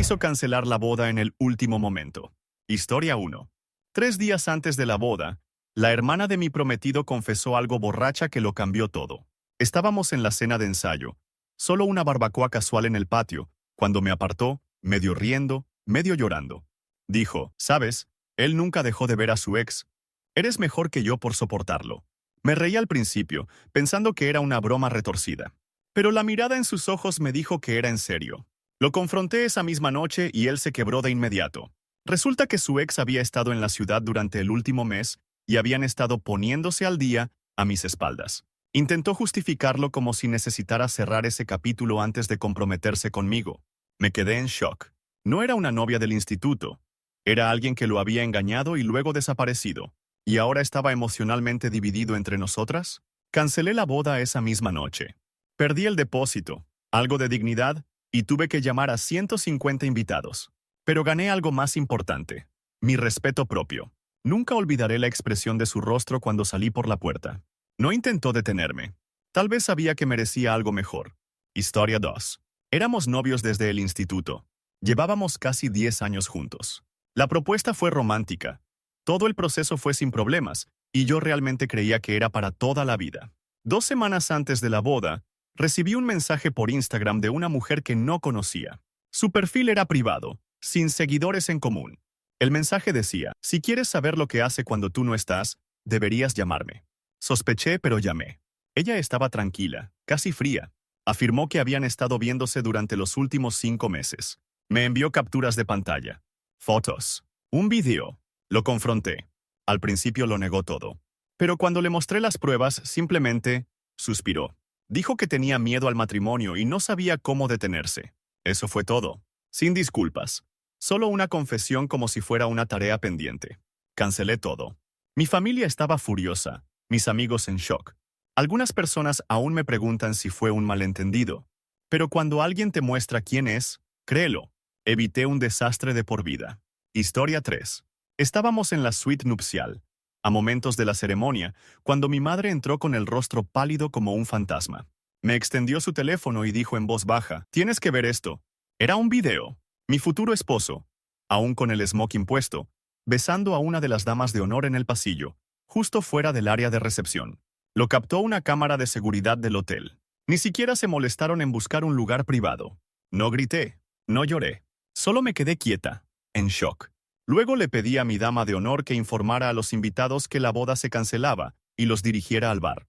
hizo cancelar la boda en el último momento? Historia 1. 3 días antes de la boda, la hermana de mi prometido confesó algo borracha que lo cambió todo. Estábamos en la cena de ensayo, solo una barbacoa casual en el patio, cuando me apartó, medio riendo, medio llorando. Dijo, ¿sabes? Él nunca dejó de ver a su ex. Eres mejor que yo por soportarlo. Me reí al principio, pensando que era una broma retorcida. Pero la mirada en sus ojos me dijo que era en serio. Lo confronté esa misma noche y él se quebró de inmediato. Resulta que su ex había estado en la ciudad durante el último mes y habían estado poniéndose al día a mis espaldas. Intentó justificarlo como si necesitara cerrar ese capítulo antes de comprometerse conmigo. Me quedé en shock. No era una novia del instituto. Era alguien que lo había engañado y luego desaparecido. ¿Y ahora estaba emocionalmente dividido entre nosotras? Cancelé la boda esa misma noche. Perdí el depósito, algo de dignidad, y tuve que llamar a 150 invitados. Pero gané algo más importante: mi respeto propio. Nunca olvidaré la expresión de su rostro cuando salí por la puerta. No intentó detenerme. Tal vez sabía que merecía algo mejor. Historia 2. Éramos novios desde el instituto. Llevábamos casi 10 años juntos. La propuesta fue romántica. Todo el proceso fue sin problemas, y yo realmente creía que era para toda la vida. 2 semanas antes de la boda, recibí un mensaje por Instagram de una mujer que no conocía. Su perfil era privado, sin seguidores en común. El mensaje decía, si quieres saber lo que hace cuando tú no estás, deberías llamarme. Sospeché, pero llamé. Ella estaba tranquila, casi fría. Afirmó que habían estado viéndose durante los últimos 5 meses. Me envió capturas de pantalla, fotos, un video. Lo confronté. Al principio lo negó todo. Pero cuando le mostré las pruebas, simplemente suspiró. Dijo que tenía miedo al matrimonio y no sabía cómo detenerse. Eso fue todo. Sin disculpas. Solo una confesión como si fuera una tarea pendiente. Cancelé todo. Mi familia estaba furiosa, mis amigos en shock. Algunas personas aún me preguntan si fue un malentendido. Pero cuando alguien te muestra quién es, créelo. Evité un desastre de por vida. Historia 3. Estábamos en la suite nupcial, a momentos de la ceremonia, cuando mi madre entró con el rostro pálido como un fantasma. Me extendió su teléfono y dijo en voz baja, «Tienes que ver esto». Era un video. Mi futuro esposo, aún con el smoking puesto, besando a una de las damas de honor en el pasillo, justo fuera del área de recepción. Lo captó una cámara de seguridad del hotel. Ni siquiera se molestaron en buscar un lugar privado. No grité, no lloré. Solo me quedé quieta, en shock. Luego le pedí a mi dama de honor que informara a los invitados que la boda se cancelaba y los dirigiera al bar.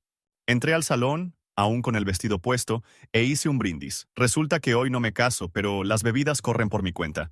Entré al salón, aún con el vestido puesto, e hice un brindis. Resulta que hoy no me caso, pero las bebidas corren por mi cuenta.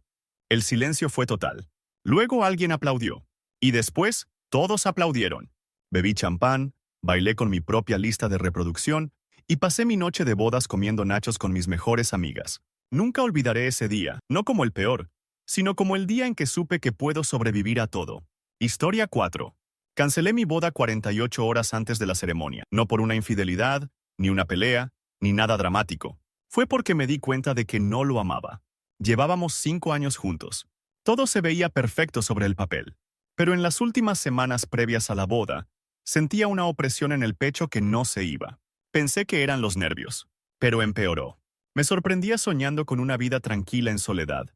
El silencio fue total. Luego alguien aplaudió. Y después, todos aplaudieron. Bebí champán, bailé con mi propia lista de reproducción y pasé mi noche de bodas comiendo nachos con mis mejores amigas. Nunca olvidaré ese día, no como el peor, sino como el día en que supe que puedo sobrevivir a todo. Historia 4. Cancelé mi boda 48 horas antes de la ceremonia, no por una infidelidad, ni una pelea, ni nada dramático. Fue porque me di cuenta de que no lo amaba. Llevábamos 5 años juntos. Todo se veía perfecto sobre el papel. Pero en las últimas semanas previas a la boda, sentía una opresión en el pecho que no se iba. Pensé que eran los nervios, pero empeoró. Me sorprendía soñando con una vida tranquila en soledad.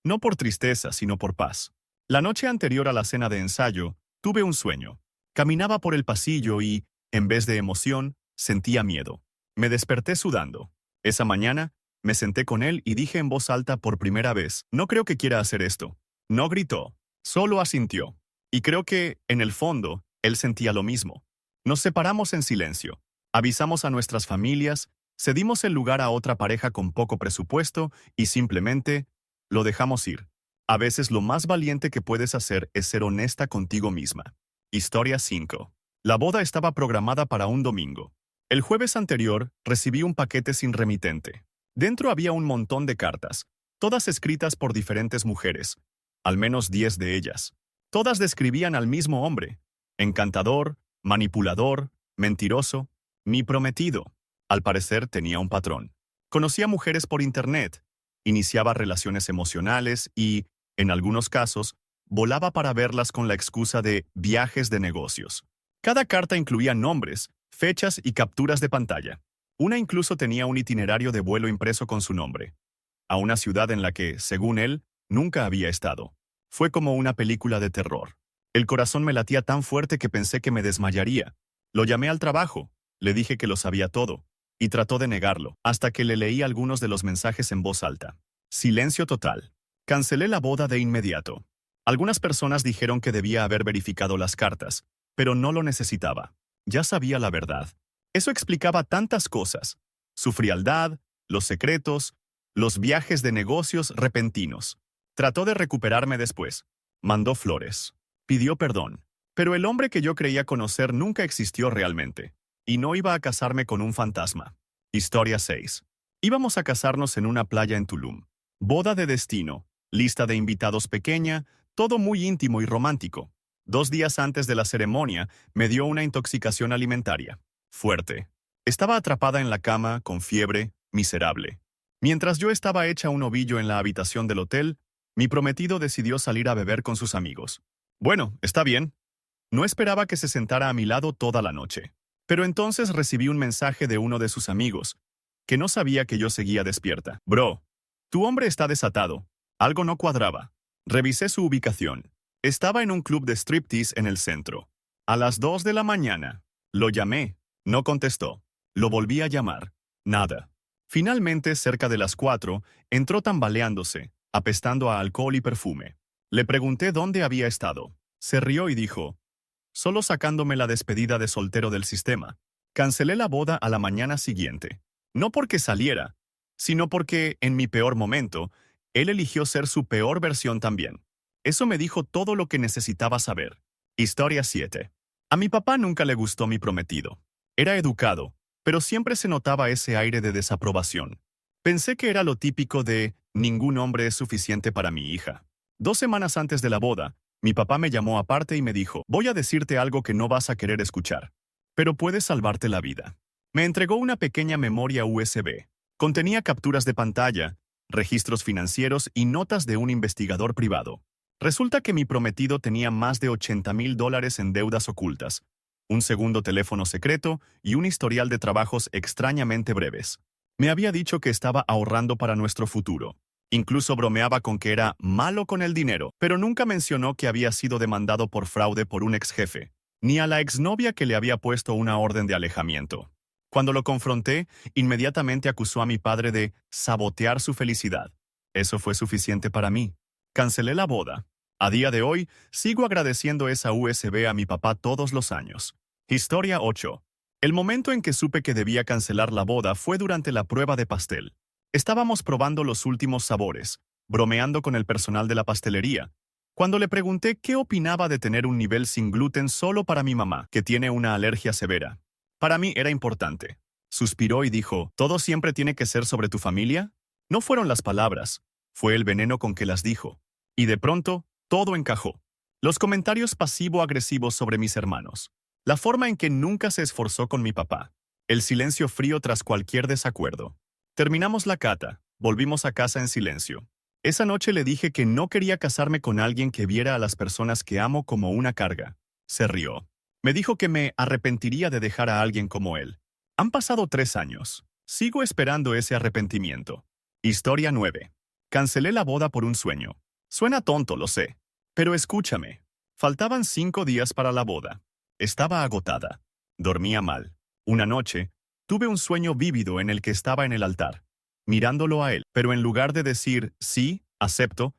No por tristeza, sino por paz. La noche anterior a la cena de ensayo, tuve un sueño. Caminaba por el pasillo y, en vez de emoción, sentía miedo. Me desperté sudando. Esa mañana, me senté con él y dije en voz alta por primera vez, «No creo que quiera hacer esto». No gritó, solo asintió. Y creo que, en el fondo, él sentía lo mismo. Nos separamos en silencio. Avisamos a nuestras familias, cedimos el lugar a otra pareja con poco presupuesto y simplemente lo dejamos ir. A veces lo más valiente que puedes hacer es ser honesta contigo misma. Historia 5. La boda estaba programada para un domingo. El jueves anterior recibí un paquete sin remitente. Dentro había un montón de cartas, todas escritas por diferentes mujeres, al menos 10 de ellas. Todas describían al mismo hombre. Encantador, manipulador, mentiroso, mi prometido. Al parecer tenía un patrón. Conocía mujeres por internet, iniciaba relaciones emocionales y, en algunos casos, volaba para verlas con la excusa de viajes de negocios. Cada carta incluía nombres, fechas y capturas de pantalla. Una incluso tenía un itinerario de vuelo impreso con su nombre. a una ciudad en la que, según él, nunca había estado. Fue como una película de terror. El corazón me latía tan fuerte que pensé que me desmayaría. Lo llamé al trabajo, le dije que lo sabía todo, y trató de negarlo, hasta que le leí algunos de los mensajes en voz alta. Silencio total. Cancelé la boda de inmediato. Algunas personas dijeron que debía haber verificado las cartas, pero no lo necesitaba. Ya sabía la verdad. Eso explicaba tantas cosas. Su frialdad, los secretos, los viajes de negocios repentinos. Trató de recuperarme después. Mandó flores. Pidió perdón. Pero el hombre que yo creía conocer nunca existió realmente. Y no iba a casarme con un fantasma. Historia 6. Íbamos a casarnos en una playa en Tulum. Boda de destino, lista de invitados pequeña, todo muy íntimo y romántico. 2 días antes de la ceremonia, me dio una intoxicación alimentaria. Fuerte. Estaba atrapada en la cama, con fiebre, miserable. Mientras yo estaba hecha un ovillo en la habitación del hotel, mi prometido decidió salir a beber con sus amigos. Bueno, está bien. No esperaba que se sentara a mi lado toda la noche. Pero entonces recibí un mensaje de uno de sus amigos, que no sabía que yo seguía despierta. Bro, tu hombre está desatado. Algo no cuadraba. Revisé su ubicación. Estaba en un club de striptease en el centro. A las 2 de la mañana. Lo llamé. No contestó. Lo volví a llamar. Nada. Finalmente, cerca de las 4, entró tambaleándose, apestando a alcohol y perfume. Le pregunté dónde había estado. Se rió y dijo, solo sacándome la despedida de soltero del sistema. Cancelé la boda a la mañana siguiente. No porque saliera, sino porque, en mi peor momento, él eligió ser su peor versión también. Eso me dijo todo lo que necesitaba saber. Historia 7. A mi papá nunca le gustó mi prometido. Era educado, pero siempre se notaba ese aire de desaprobación. Pensé que era lo típico de ningún hombre es suficiente para mi hija. 2 semanas antes de la boda, mi papá me llamó aparte y me dijo, voy a decirte algo que no vas a querer escuchar, pero puede salvarte la vida. Me entregó una pequeña memoria USB. Contenía capturas de pantalla, registros financieros y notas de un investigador privado. Resulta que mi prometido tenía más de $80,000 en deudas ocultas, un segundo teléfono secreto y un historial de trabajos extrañamente breves. Me había dicho que estaba ahorrando para nuestro futuro. Incluso bromeaba con que era malo con el dinero, pero nunca mencionó que había sido demandado por fraude por un ex jefe, ni a la exnovia que le había puesto una orden de alejamiento. Cuando lo confronté, inmediatamente acusó a mi padre de sabotear su felicidad. Eso fue suficiente para mí. Cancelé la boda. A día de hoy, sigo agradeciendo esa USB a mi papá todos los años. Historia 8. El momento en que supe que debía cancelar la boda fue durante la prueba de pastel. Estábamos probando los últimos sabores, bromeando con el personal de la pastelería, cuando le pregunté qué opinaba de tener un nivel sin gluten solo para mi mamá, que tiene una alergia severa. Para mí era importante. Suspiró y dijo, ¿todo siempre tiene que ser sobre tu familia? No fueron las palabras, fue el veneno con que las dijo. Y de pronto, todo encajó. Los comentarios pasivo-agresivos sobre mis hermanos. La forma en que nunca se esforzó con mi papá. El silencio frío tras cualquier desacuerdo. Terminamos la cata, volvimos a casa en silencio. Esa noche le dije que no quería casarme con alguien que viera a las personas que amo como una carga. Se rió. Me dijo que me arrepentiría de dejar a alguien como él. Han pasado 3 años. Sigo esperando ese arrepentimiento. Historia 9. Cancelé la boda por un sueño. Suena tonto, lo sé. Pero escúchame. Faltaban 5 días para la boda. Estaba agotada. Dormía mal. Una noche, tuve un sueño vívido en el que estaba en el altar, mirándolo a él, pero en lugar de decir, sí, acepto,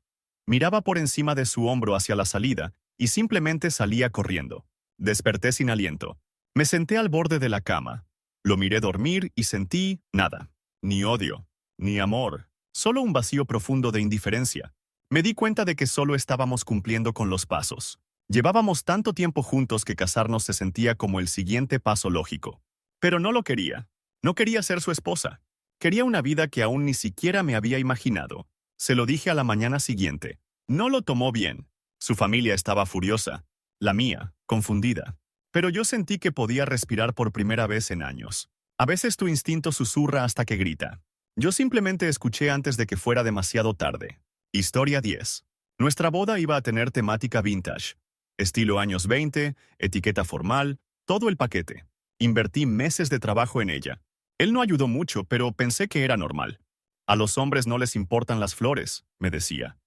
miraba por encima de su hombro hacia la salida y simplemente salía corriendo. Desperté sin aliento. Me senté al borde de la cama. Lo miré dormir y sentí nada. Ni odio, ni amor, solo un vacío profundo de indiferencia. Me di cuenta de que solo estábamos cumpliendo con los pasos. Llevábamos tanto tiempo juntos que casarnos se sentía como el siguiente paso lógico. Pero no lo quería. No quería ser su esposa. Quería una vida que aún ni siquiera me había imaginado. Se lo dije a la mañana siguiente. No lo tomó bien. Su familia estaba furiosa. La mía, confundida. Pero yo sentí que podía respirar por primera vez en años. A veces tu instinto susurra hasta que grita. Yo simplemente escuché antes de que fuera demasiado tarde. Historia 10. Nuestra boda iba a tener temática vintage. Estilo años 20, etiqueta formal, todo el paquete. Invertí meses de trabajo en ella. Él no ayudó mucho, pero pensé que era normal. A los hombres no les importan las flores, me decía.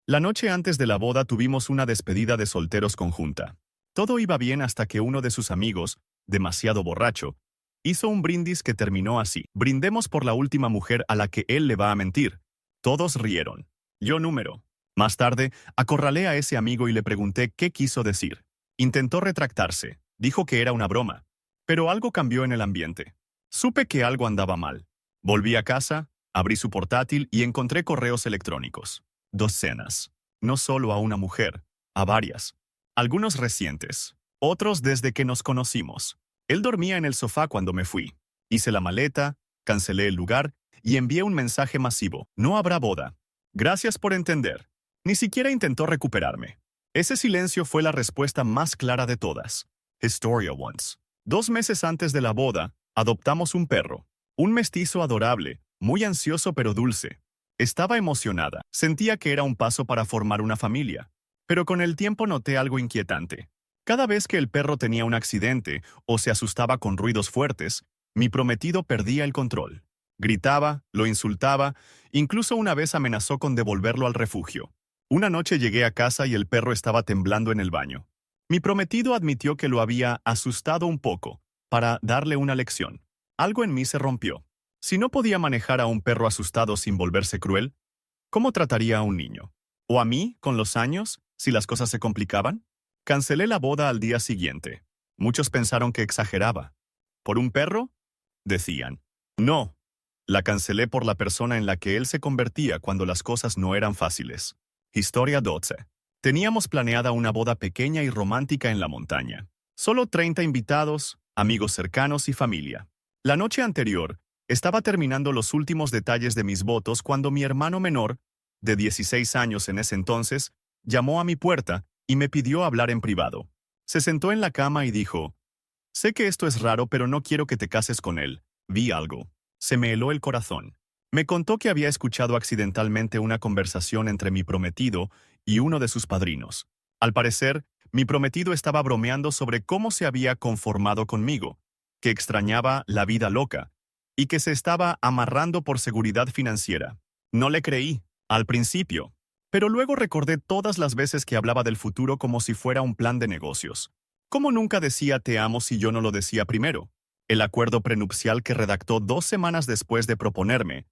La noche antes de la boda tuvimos una despedida de solteros conjunta. Todo iba bien hasta que uno de sus amigos, demasiado borracho, hizo un brindis que terminó así. Brindemos por la última mujer a la que él le va a mentir. Todos rieron. Yo número. Más tarde, acorralé a ese amigo y le pregunté qué quiso decir. Intentó retractarse. Dijo que era una broma. Pero algo cambió en el ambiente. Supe que algo andaba mal. Volví a casa, abrí su portátil y encontré correos electrónicos. Docenas. No solo a una mujer, a varias. Algunos recientes. Otros desde que nos conocimos. Él dormía en el sofá cuando me fui. Hice la maleta, cancelé el lugar y envié un mensaje masivo. No habrá boda. Gracias por entender. Ni siquiera intentó recuperarme. Ese silencio fue la respuesta más clara de todas. Historia once. 2 meses antes de la boda, adoptamos un perro. Un mestizo adorable, muy ansioso pero dulce. Estaba emocionada. Sentía que era un paso para formar una familia. Pero con el tiempo noté algo inquietante. Cada vez que el perro tenía un accidente o se asustaba con ruidos fuertes, mi prometido perdía el control. Gritaba, lo insultaba, incluso una vez amenazó con devolverlo al refugio. Una noche llegué a casa y el perro estaba temblando en el baño. Mi prometido admitió que lo había asustado un poco, para darle una lección. Algo en mí se rompió. Si no podía manejar a un perro asustado sin volverse cruel, ¿cómo trataría a un niño? ¿O a mí, con los años, si las cosas se complicaban? Cancelé la boda al día siguiente. Muchos pensaron que exageraba. ¿Por un perro? Decían. No. La cancelé por la persona en la que él se convertía cuando las cosas no eran fáciles. Historia 12. Teníamos planeada una boda pequeña y romántica en la montaña. Solo 30 invitados, amigos cercanos y familia. La noche anterior, estaba terminando los últimos detalles de mis votos cuando mi hermano menor, de 16 años en ese entonces, llamó a mi puerta y me pidió hablar en privado. Se sentó en la cama y dijo, «Sé que esto es raro, pero no quiero que te cases con él. Vi algo». Se me heló el corazón. Me contó que había escuchado accidentalmente una conversación entre mi prometido y uno de sus padrinos. Al parecer, mi prometido estaba bromeando sobre cómo se había conformado conmigo, que extrañaba la vida loca y que se estaba amarrando por seguridad financiera. No le creí, al principio, pero luego recordé todas las veces que hablaba del futuro como si fuera un plan de negocios. ¿Cómo nunca decía te amo si yo no lo decía primero? El acuerdo prenupcial que redactó 2 semanas después de proponerme.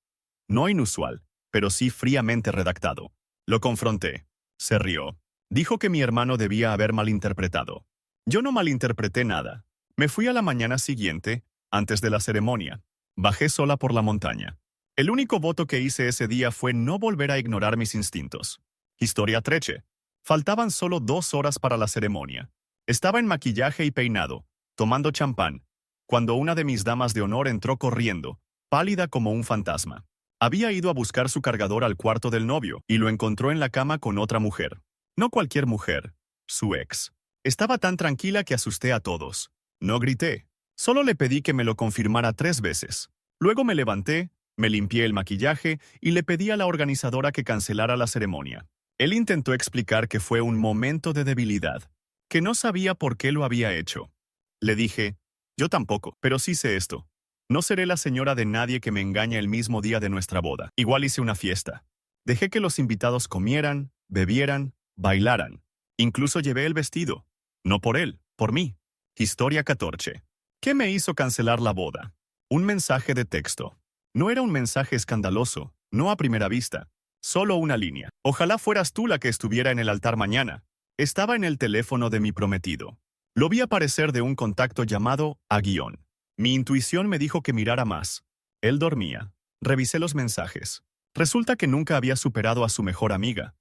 No inusual, pero sí fríamente redactado. Lo confronté. Se rió. Dijo que mi hermano debía haber malinterpretado. Yo no malinterpreté nada. Me fui a la mañana siguiente, antes de la ceremonia. Bajé sola por la montaña. El único voto que hice ese día fue no volver a ignorar mis instintos. Historia 13. Faltaban solo 2 horas para la ceremonia. Estaba en maquillaje y peinado, tomando champán, cuando una de mis damas de honor entró corriendo, pálida como un fantasma. Había ido a buscar su cargador al cuarto del novio y lo encontró en la cama con otra mujer. No cualquier mujer, su ex. Estaba tan tranquila que asusté a todos. No grité. Solo le pedí que me lo confirmara 3 veces. Luego me levanté, me limpié el maquillaje y le pedí a la organizadora que cancelara la ceremonia. Él intentó explicar que fue un momento de debilidad, que no sabía por qué lo había hecho. Le dije, yo tampoco, pero sí sé esto. No seré la señora de nadie que me engañe el mismo día de nuestra boda. Igual hice una fiesta. Dejé que los invitados comieran, bebieran, bailaran. Incluso llevé el vestido. No por él, por mí. Historia 14. ¿Qué me hizo cancelar la boda? Un mensaje de texto. No era un mensaje escandaloso, no a primera vista. Solo una línea. Ojalá fueras tú la que estuviera en el altar mañana. Estaba en el teléfono de mi prometido. Lo vi aparecer de un contacto llamado a guión. Mi intuición me dijo que mirara más. Él dormía. Revisé los mensajes. Resulta que nunca había superado a su mejor amiga,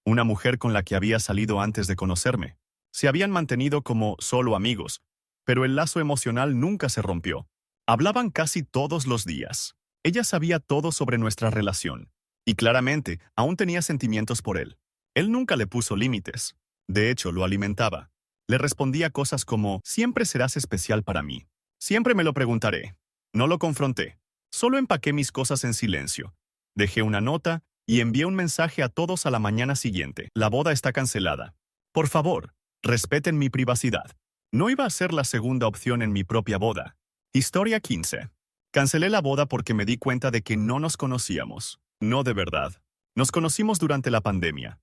una mujer con la que había salido antes de conocerme. Se habían mantenido como solo amigos, pero el lazo emocional nunca se rompió. Hablaban casi todos los días. Ella sabía todo sobre nuestra relación, y claramente aún tenía sentimientos por él. Él nunca le puso límites. De hecho, lo alimentaba. Le respondía cosas como, siempre serás especial para mí. Siempre me lo preguntaré. No lo confronté. Solo empaqué mis cosas en silencio. Dejé una nota y envié un mensaje a todos a la mañana siguiente. La boda está cancelada. Por favor, respeten mi privacidad. No iba a ser la segunda opción en mi propia boda. Historia 15. Cancelé la boda porque me di cuenta de que no nos conocíamos. No de verdad. Nos conocimos durante la pandemia.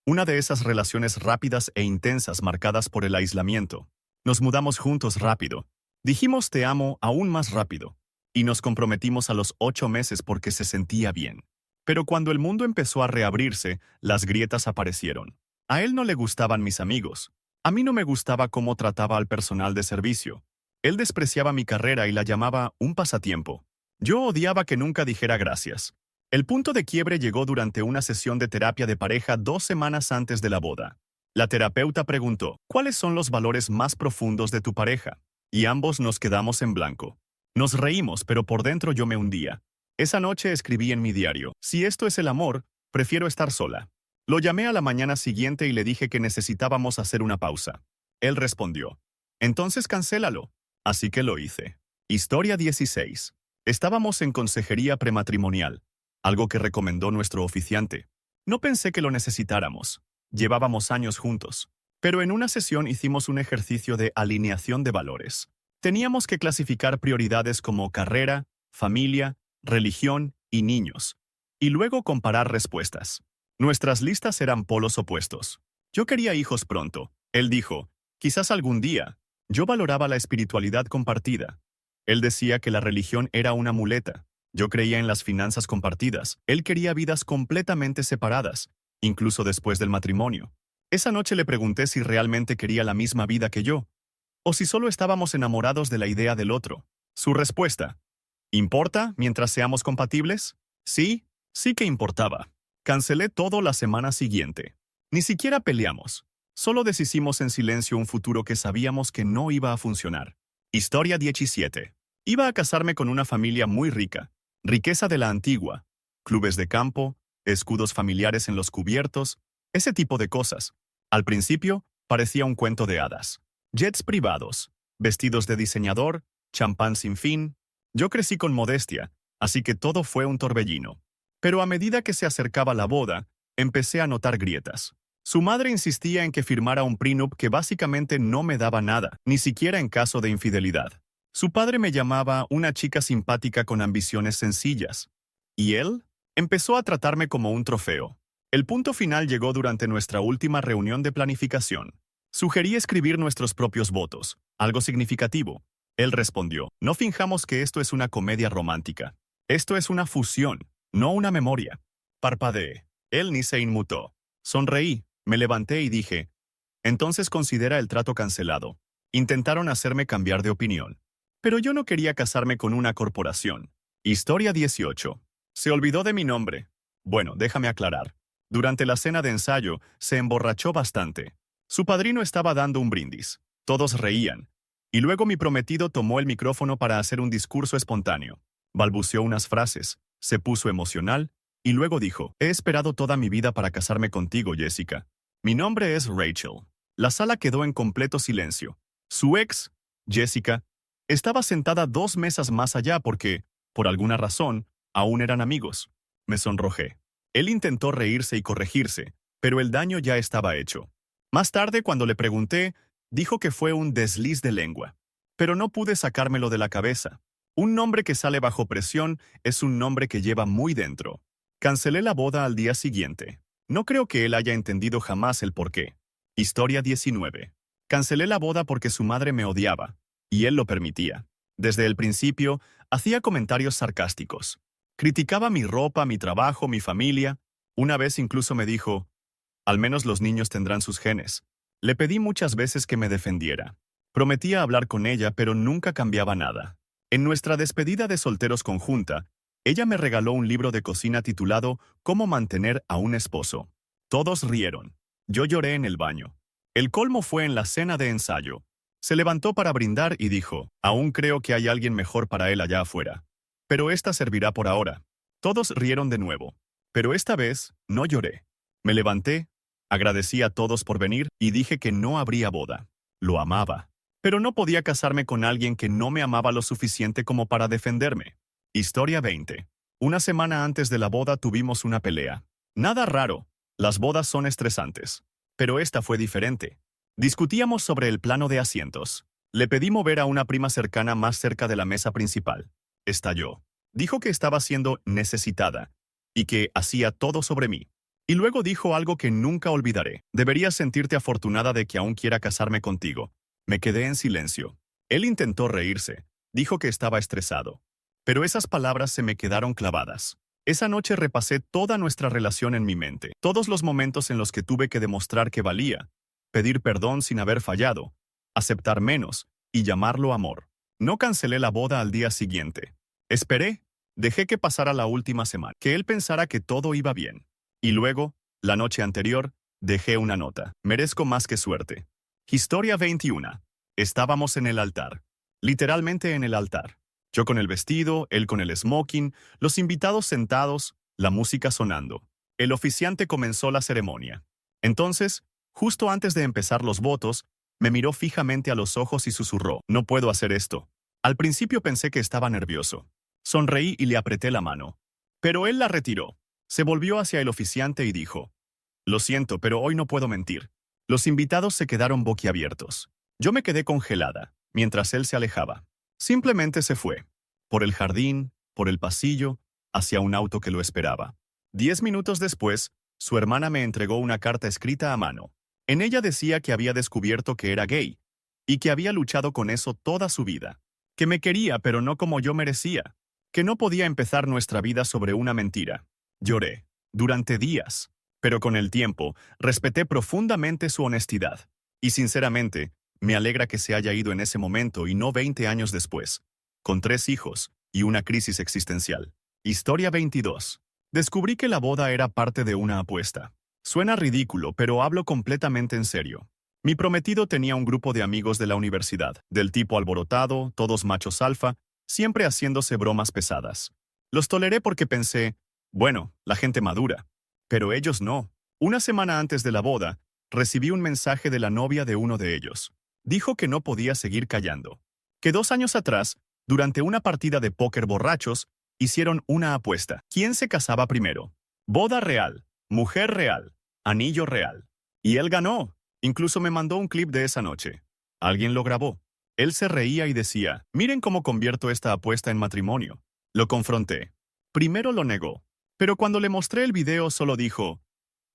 Una de esas relaciones rápidas e intensas marcadas por el aislamiento. Nos mudamos juntos rápido. Dijimos te amo aún más rápido. Y nos comprometimos a los 8 meses porque se sentía bien. Pero cuando el mundo empezó a reabrirse, las grietas aparecieron. A él no le gustaban mis amigos. A mí no me gustaba cómo trataba al personal de servicio. Él despreciaba mi carrera y la llamaba un pasatiempo. Yo odiaba que nunca dijera gracias. El punto de quiebre llegó durante una sesión de terapia de pareja 2 semanas antes de la boda. La terapeuta preguntó, ¿cuáles son los valores más profundos de tu pareja? Y ambos nos quedamos en blanco. Nos reímos, pero por dentro yo me hundía. Esa noche escribí en mi diario, si esto es el amor, prefiero estar sola. Lo llamé a la mañana siguiente y le dije que necesitábamos hacer una pausa. Él respondió, entonces cancélalo. Así que lo hice. Historia 16. Estábamos en consejería prematrimonial, algo que recomendó nuestro oficiante. No pensé que lo necesitáramos. Llevábamos años juntos. Pero en una sesión hicimos un ejercicio de alineación de valores. Teníamos que clasificar prioridades como carrera, familia, religión y niños. Y luego comparar respuestas. Nuestras listas eran polos opuestos. Yo quería hijos pronto. Él dijo, quizás algún día. Yo valoraba la espiritualidad compartida. Él decía que la religión era una muleta. Yo creía en las finanzas compartidas. Él quería vidas completamente separadas, incluso después del matrimonio. Esa noche le pregunté si realmente quería la misma vida que yo, o si solo estábamos enamorados de la idea del otro. Su respuesta, ¿importa mientras seamos compatibles? Sí, sí que importaba. Cancelé todo la semana siguiente. Ni siquiera peleamos. Solo deshicimos en silencio un futuro que sabíamos que no iba a funcionar. Historia 17. Iba a casarme con una familia muy rica. Riqueza de la antigua. Clubes de campo, escudos familiares en los cubiertos, ese tipo de cosas. Al principio, parecía un cuento de hadas. Jets privados, vestidos de diseñador, champán sin fin. Yo crecí con modestia, así que todo fue un torbellino. Pero a medida que se acercaba la boda, empecé a notar grietas. Su madre insistía en que firmara un prenup que básicamente no me daba nada, ni siquiera en caso de infidelidad. Su padre me llamaba una chica simpática con ambiciones sencillas. ¿Y él? Empezó a tratarme como un trofeo. El punto final llegó durante nuestra última reunión de planificación. Sugerí escribir nuestros propios votos, algo significativo. Él respondió, no finjamos que esto es una comedia romántica. Esto es una fusión, no una memoria. Parpadeé. Él ni se inmutó. Sonreí, me levanté y dije, entonces considera el trato cancelado. Intentaron hacerme cambiar de opinión. Pero yo no quería casarme con una corporación. Historia 18. Se olvidó de mi nombre. Bueno, déjame aclarar. Durante la cena de ensayo, se emborrachó bastante. Su padrino estaba dando un brindis. Todos reían. Y luego mi prometido tomó el micrófono para hacer un discurso espontáneo. Balbuceó unas frases, se puso emocional, y luego dijo, he esperado toda mi vida para casarme contigo, Jessica. Mi nombre es Rachel. La sala quedó en completo silencio. Su ex, Jessica, estaba sentada 2 mesas más allá porque, por alguna razón, aún eran amigos. Me sonrojé. Él intentó reírse y corregirse, pero el daño ya estaba hecho. Más tarde, cuando le pregunté, dijo que fue un desliz de lengua. Pero no pude sacármelo de la cabeza. Un nombre que sale bajo presión es un nombre que lleva muy dentro. Cancelé la boda al día siguiente. No creo que él haya entendido jamás el porqué. Historia 19. Cancelé la boda porque su madre me odiaba, y él lo permitía. Desde el principio, hacía comentarios sarcásticos. Criticaba mi ropa, mi trabajo, mi familia. Una vez incluso me dijo, al menos los niños tendrán sus genes. Le pedí muchas veces que me defendiera. Prometía hablar con ella, pero nunca cambiaba nada. En nuestra despedida de solteros conjunta, ella me regaló un libro de cocina titulado Cómo mantener a un esposo. Todos rieron. Yo lloré en el baño. El colmo fue en la cena de ensayo. Se levantó para brindar y dijo, aún creo que hay alguien mejor para él allá afuera. Pero esta servirá por ahora. Todos rieron de nuevo. Pero esta vez no lloré. Me levanté, agradecí a todos por venir y dije que no habría boda. Lo amaba. Pero no podía casarme con alguien que no me amaba lo suficiente como para defenderme. Historia 20. Una semana antes de la boda tuvimos una pelea. Nada raro. Las bodas son estresantes. Pero esta fue diferente. Discutíamos sobre el plano de asientos. Le pedí mover a una prima cercana más cerca de la mesa principal. estalló. Dijo que estaba siendo necesitada y que hacía todo sobre mí. Y luego dijo algo que nunca olvidaré. Deberías sentirte afortunada de que aún quiera casarme contigo. Me quedé en silencio. Él intentó reírse. Dijo que estaba estresado. Pero esas palabras se me quedaron clavadas. Esa noche repasé toda nuestra relación en mi mente. Todos los momentos en los que tuve que demostrar que valía. Pedir perdón sin haber fallado. Aceptar menos y llamarlo amor. No cancelé la boda al día siguiente. Esperé. Dejé que pasara la última semana. Que él pensara que todo iba bien. Y luego, la noche anterior, dejé una nota. Merezco más que suerte. Historia 21. Estábamos en el altar. Literalmente en el altar. Yo con el vestido, él con el smoking, los invitados sentados, la música sonando. El oficiante comenzó la ceremonia. Entonces, justo antes de empezar los votos, me miró fijamente a los ojos y susurró: «No puedo hacer esto». Al principio pensé que estaba nervioso. Sonreí y le apreté la mano. Pero él la retiró. Se volvió hacia el oficiante y dijo: «Lo siento, pero hoy no puedo mentir». Los invitados se quedaron boquiabiertos. Yo me quedé congelada, mientras él se alejaba. Simplemente se fue. Por el jardín, por el pasillo, hacia un auto que lo esperaba. 10 minutos después, su hermana me entregó una carta escrita a mano. En ella decía que había descubierto que era gay, y que había luchado con eso toda su vida. Que me quería, pero no como yo merecía. Que no podía empezar nuestra vida sobre una mentira. Lloré. Durante días. Pero con el tiempo, respeté profundamente su honestidad. Y sinceramente, me alegra que se haya ido en ese momento y no 20 años después. Con 3 hijos y una crisis existencial. Historia 22. Descubrí que la boda era parte de una apuesta. Suena ridículo, pero hablo completamente en serio. Mi prometido tenía un grupo de amigos de la universidad, del tipo alborotado, todos machos alfa, siempre haciéndose bromas pesadas. Los toleré porque pensé: bueno, la gente madura. Pero ellos no. Una semana antes de la boda, recibí un mensaje de la novia de uno de ellos. Dijo que no podía seguir callando. Que 2 años atrás, durante una partida de póker borrachos, hicieron una apuesta. ¿Quién se casaba primero? Boda real, mujer real, anillo real. Y él ganó. Incluso me mandó un clip de esa noche. Alguien lo grabó. Él se reía y decía: «Miren cómo convierto esta apuesta en matrimonio». Lo confronté. Primero lo negó. Pero cuando le mostré el video solo dijo: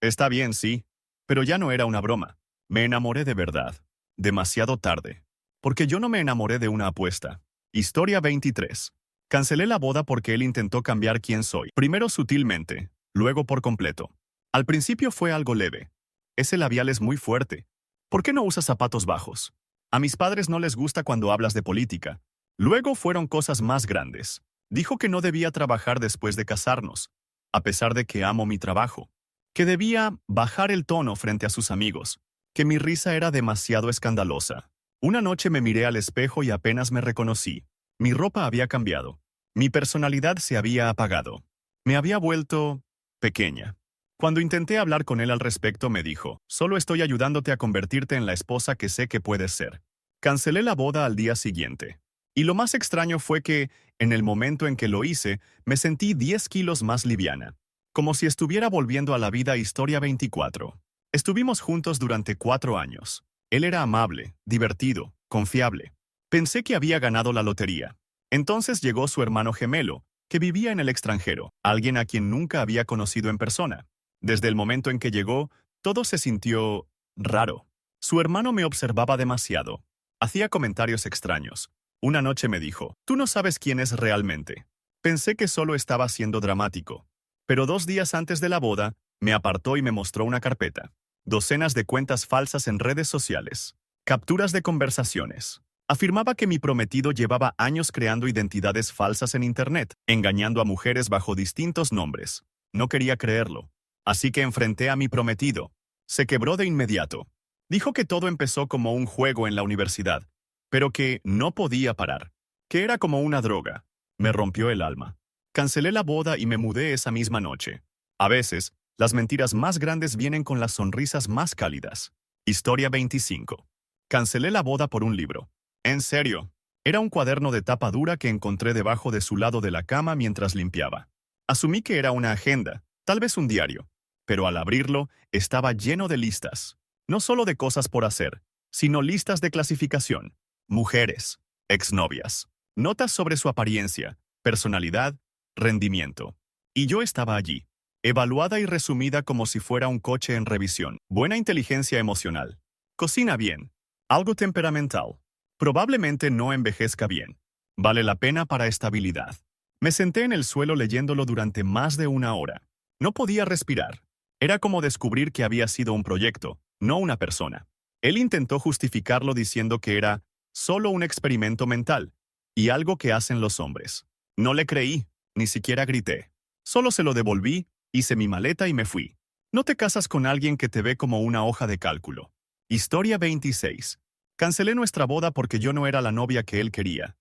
«Está bien, sí». Pero ya no era una broma. Me enamoré de verdad. Demasiado tarde. Porque yo no me enamoré de una apuesta. Historia 23. Cancelé la boda porque él intentó cambiar quién soy. Primero sutilmente, luego por completo. Al principio fue algo leve. Ese labial es muy fuerte. ¿Por qué no usas zapatos bajos? A mis padres no les gusta cuando hablas de política. Luego fueron cosas más grandes. Dijo que no debía trabajar después de casarnos, a pesar de que amo mi trabajo. Que debía bajar el tono frente a sus amigos. Que mi risa era demasiado escandalosa. Una noche me miré al espejo y apenas me reconocí. Mi ropa había cambiado. Mi personalidad se había apagado. Me había vuelto pequeña. Cuando intenté hablar con él al respecto, me dijo: «Solo estoy ayudándote a convertirte en la esposa que sé que puedes ser». Cancelé la boda al día siguiente. Y lo más extraño fue que, en el momento en que lo hice, me sentí 10 kilos más liviana. Como si estuviera volviendo a la vida. Historia 24. Estuvimos juntos durante 4 años. Él era amable, divertido, confiable. Pensé que había ganado la lotería. Entonces llegó su hermano gemelo, que vivía en el extranjero, alguien a quien nunca había conocido en persona. Desde el momento en que llegó, todo se sintió raro. Su hermano me observaba demasiado. Hacía comentarios extraños. Una noche me dijo: «Tú no sabes quién es realmente». Pensé que solo estaba siendo dramático. Pero 2 días antes de la boda, me apartó y me mostró una carpeta. Docenas de cuentas falsas en redes sociales. Capturas de conversaciones. Afirmaba que mi prometido llevaba años creando identidades falsas en Internet, engañando a mujeres bajo distintos nombres. No quería creerlo. Así que enfrenté a mi prometido. Se quebró de inmediato. Dijo que todo empezó como un juego en la universidad, pero que no podía parar. Que era como una droga. Me rompió el alma. Cancelé la boda y me mudé esa misma noche. A veces, las mentiras más grandes vienen con las sonrisas más cálidas. Historia 25. Cancelé la boda por un libro. En serio. Era un cuaderno de tapa dura que encontré debajo de su lado de la cama mientras limpiaba. Asumí que era una agenda, tal vez un diario. Pero al abrirlo, estaba lleno de listas. No solo de cosas por hacer, sino listas de clasificación. Mujeres, exnovias, notas sobre su apariencia, personalidad, rendimiento. Y yo estaba allí, evaluada y resumida como si fuera un coche en revisión. Buena inteligencia emocional. Cocina bien. Algo temperamental. Probablemente no envejezca bien. Vale la pena para estabilidad. Me senté en el suelo leyéndolo durante más de una hora. No podía respirar. Era como descubrir que había sido un proyecto, no una persona. Él intentó justificarlo diciendo que era solo un experimento mental y algo que hacen los hombres. No le creí, ni siquiera grité. Solo se lo devolví, hice mi maleta y me fui. No te casas con alguien que te ve como una hoja de cálculo. Historia 26. Cancelé nuestra boda porque yo no era la novia que él quería.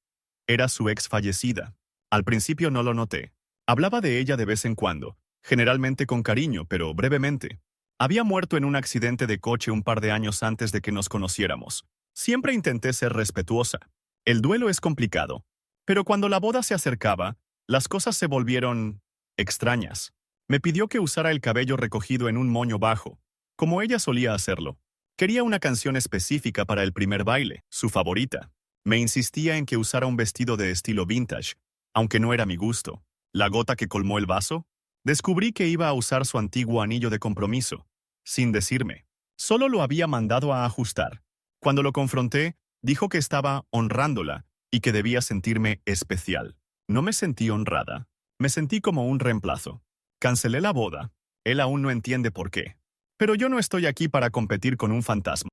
Era su ex fallecida. Al principio no lo noté. Hablaba de ella de vez en cuando, generalmente con cariño, pero brevemente. Había muerto en un accidente de coche un par de años antes de que nos conociéramos. Siempre intenté ser respetuosa. El duelo es complicado. Pero cuando la boda se acercaba, las cosas se volvieron extrañas. Me pidió que usara el cabello recogido en un moño bajo, como ella solía hacerlo. Quería una canción específica para el primer baile, su favorita. Me insistía en que usara un vestido de estilo vintage, aunque no era mi gusto. La gota que colmó el vaso. Descubrí que iba a usar su antiguo anillo de compromiso, sin decirme. Solo lo había mandado a ajustar. Cuando lo confronté, dijo que estaba honrándola y que debía sentirme especial. No me sentí honrada. Me sentí como un reemplazo. Cancelé la boda. Él aún no entiende por qué. Pero yo no estoy aquí para competir con un fantasma.